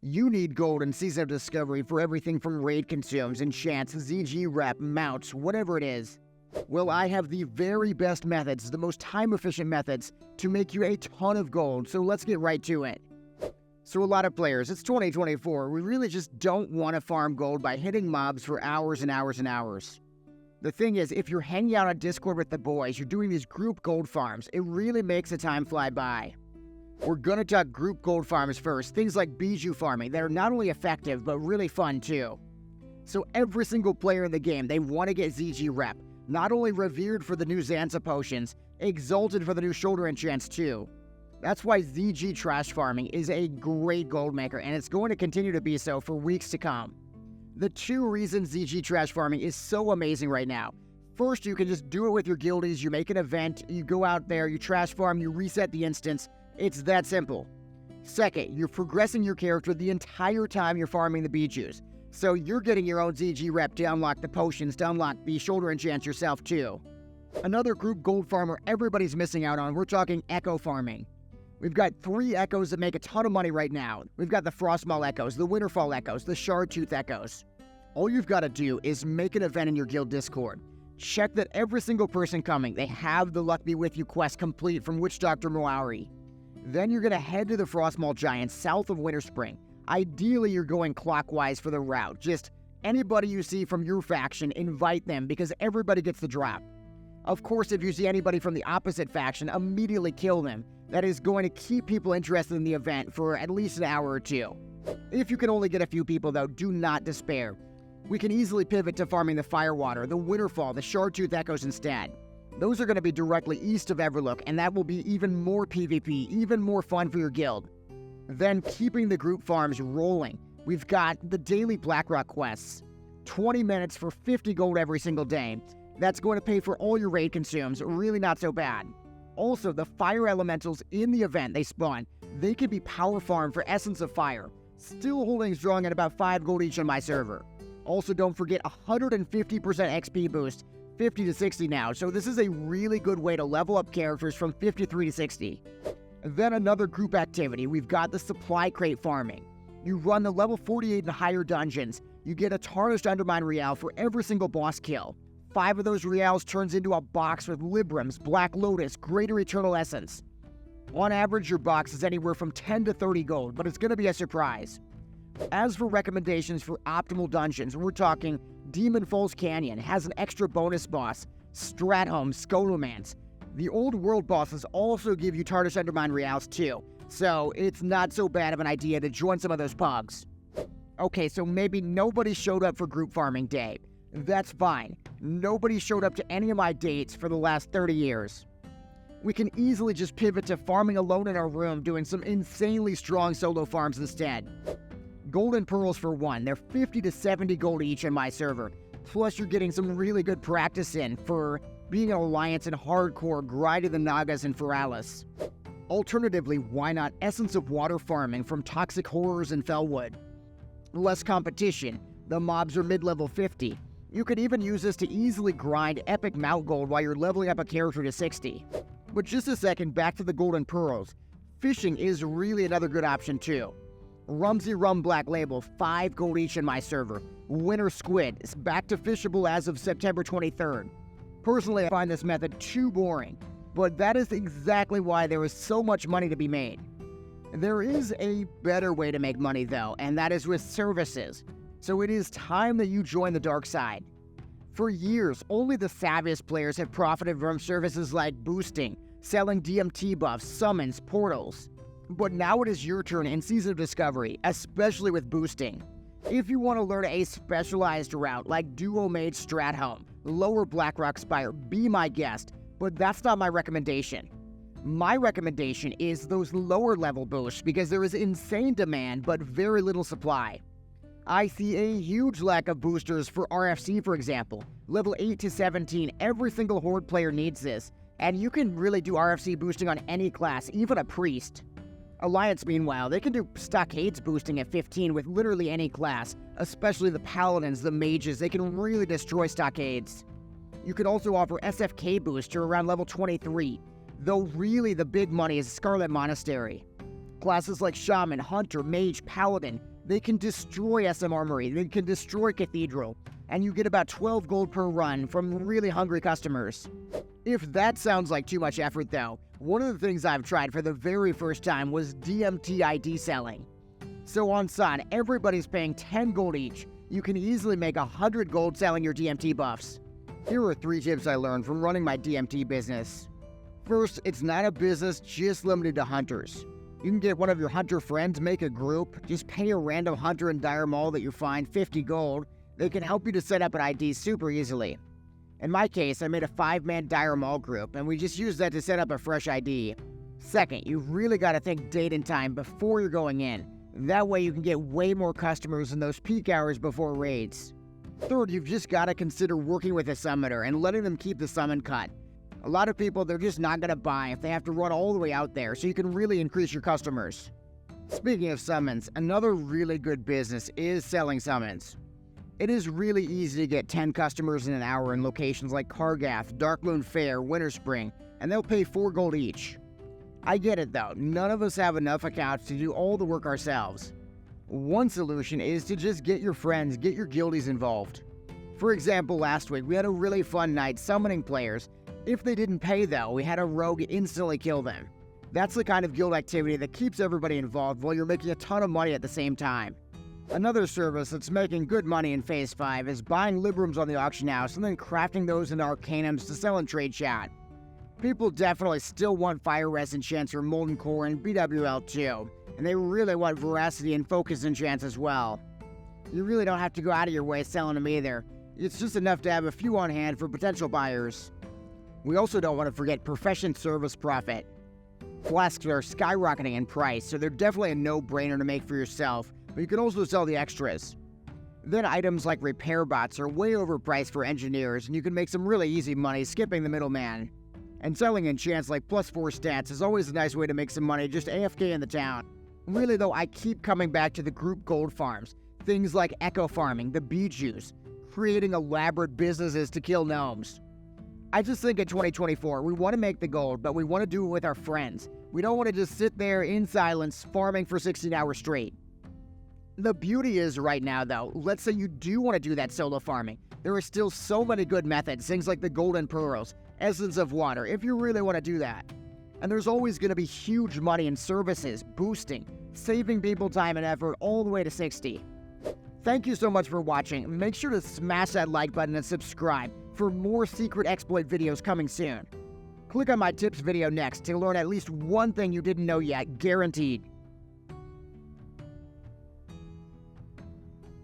You need gold in Season of Discovery for everything from raid consumes, enchants, ZG rep, mounts, whatever it is. Well, I have the very best methods, the most time-efficient methods, to make you a ton of gold, so let's get right to it. So a lot of players, it's 2024, we really just don't want to farm gold by hitting mobs for hours and hours and hours. The thing is, if you're hanging out on Discord with the boys, you're doing these group gold farms, it really makes the time fly by. We're gonna talk group gold farms first, things like bijou farming that are not only effective, but really fun too. So every single player in the game, they want to get ZG rep, not only revered for the new Zanza potions, exalted for the new shoulder enchants too. That's why ZG trash farming is a great gold maker, and it's going to continue to be so for weeks to come. The two reasons ZG trash farming is so amazing right now. First, you can just do it with your guildies, you make an event, you go out there, you trash farm, you reset the instance. It's that simple. Second, you're progressing your character the entire time you're farming the bijous. So you're getting your own ZG rep to unlock the potions, to unlock the shoulder enchants yourself too. Another group gold farmer everybody's missing out on, we're talking echo farming. We've got 3 echoes that make a ton of money right now. We've got the Frostmaw echoes, the Winterfall echoes, the Shardtooth echoes. All you've got to do is make an event in your guild Discord. Check that every single person coming, they have the Luck Be With You quest complete from Witch Doctor Moauri. Then you're going to head to the Frostmaw Giants south of Winterspring. Ideally, you're going clockwise for the route. Just anybody you see from your faction, invite them because everybody gets the drop. Of course, if you see anybody from the opposite faction, immediately kill them. That is going to keep people interested in the event for at least an hour or two. If you can only get a few people though, do not despair. We can easily pivot to farming the Firewater, the Winterfall, the Shardtooth echoes instead. Those are going to be directly east of Everlook, and that will be even more PvP, even more fun for your guild. Then keeping the group farms rolling, we've got the daily Blackrock quests. 20 minutes for 50 gold every single day. That's going to pay for all your raid consumes, really not so bad. Also, the fire elementals in the event they spawn, they can be power farmed for Essence of Fire, still holding strong at about 5 gold each on my server. Also, don't forget 150% XP boost, 50 to 60 now, so this is a really good way to level up characters from 53 to 60. Then another group activity, we've got the supply crate farming. You run the level 48 and higher dungeons, you get a Tarnished Undermine Real for every single boss kill. 5 of those reals turns into a box with Librams, Black Lotus, Greater Eternal Essence. On average, your box is anywhere from 10 to 30 gold, but it's going to be a surprise. As for recommendations for optimal dungeons, we're talking Demon Falls Canyon has an extra bonus boss, Stratholme, Scholomance. The old world bosses also give you Tarnished Undermine Reals too, so it's not so bad of an idea to join some of those pugs. Okay, so maybe nobody showed up for group farming day. That's fine. Nobody showed up to any of my dates for the last 30 years. We can easily just pivot to farming alone in our room, doing some insanely strong solo farms instead. Golden Pearls for one, they're 50 to 70 gold each in my server. Plus you're getting some really good practice in for being an alliance in hardcore, grinding the Nagas and Feralis. Alternatively, why not Essence of Water farming from Toxic Horrors and Fellwood? Less competition, the mobs are mid-level 50. You could even use this to easily grind epic mount gold while you're leveling up a character to 60. But just a second, back to the Golden Pearls. Fishing is really another good option too. Rumsey Rum Black Label, 5 gold each in my server. Winter Squid is back to fishable as of September 23rd. Personally, I find this method too boring, but that is exactly why there is so much money to be made. There is a better way to make money though, and that is with services. So it is time that you join the dark side. For years, only the savviest players have profited from services like boosting, selling DMT buffs, summons, portals. But now it is your turn in Season of Discovery, especially with boosting. If you want to learn a specialized route like Duo Mage Stratholme, Lower Blackrock Spire, be my guest, but that's not my recommendation. My recommendation is those lower level boosts because there is insane demand but very little supply. I see a huge lack of boosters for RFC, for example. Level 8 to 17, every single Horde player needs this, and you can really do RFC boosting on any class, even a priest. Alliance, meanwhile, they can do Stockades boosting at 15 with literally any class, especially the Paladins, the Mages, they can really destroy Stockades. You could also offer SFK booster around level 23, though really the big money is Scarlet Monastery. Classes like Shaman, Hunter, Mage, Paladin, they can destroy SM Armory, they can destroy Cathedral, and you get about 12 gold per run from really hungry customers. If that sounds like too much effort though, one of the things I've tried for the very first time was DMT ID selling. So on Sun, everybody's paying 10 gold each. You can easily make 100 gold selling your DMT buffs. Here are 3 tips I learned from running my DMT business. First, it's not a business just limited to hunters. You can get one of your hunter friends, make a group, just pay a random hunter in Dire Mall that you find 50 gold. They can help you to set up an ID super easily. In my case, I made a 5-man Dire Mall group, and we just used that to set up a fresh ID. Second, you've really got to think date and time before you're going in. That way you can get way more customers in those peak hours before raids. Third, you've just got to consider working with a summoner and letting them keep the summon cut. A lot of people, they're just not going to buy if they have to run all the way out there, so you can really increase your customers. Speaking of summons, another really good business is selling summons. It is really easy to get 10 customers in an hour in locations like Kargath, Darkmoon Fair, Winter Spring, and they'll pay 4 gold each. I get it though, none of us have enough accounts to do all the work ourselves. One solution is to just get your friends, get your guildies involved. For example, last week we had a really fun night summoning players. If they didn't pay though, we had a rogue instantly kill them. That's the kind of guild activity that keeps everybody involved while you're making a ton of money at the same time. Another service that's making good money in Phase 5 is buying Librams on the auction house and then crafting those into Arcanums to sell in trade chat. People definitely still want Fire Res enchants or Molten Core and BWL too, and they really want Veracity and Focus enchants as well. You really don't have to go out of your way selling them either. It's just enough to have a few on hand for potential buyers. We also don't want to forget Profession Service Profit. Flasks are skyrocketing in price, so they're definitely a no-brainer to make for yourself, but you can also sell the extras. Then items like repair bots are way overpriced for engineers, and you can make some really easy money skipping the middleman. And selling enchants like +4 stats is always a nice way to make some money just AFK in the town. Really though, I keep coming back to the group gold farms. Things like echo farming, the bee juice, creating elaborate businesses to kill gnomes. I just think in 2024, we want to make the gold, but we want to do it with our friends. We don't want to just sit there in silence, farming for 16 hours straight. The beauty is right now though, let's say you do want to do that solo farming. There are still so many good methods, things like the golden pearls, essence of water, if you really want to do that. And there's always going to be huge money in services, boosting, saving people time and effort all the way to 60. Thank you so much for watching. Make sure to smash that like button and subscribe for more secret exploit videos coming soon. Click on my tips video next to learn at least one thing you didn't know yet, guaranteed.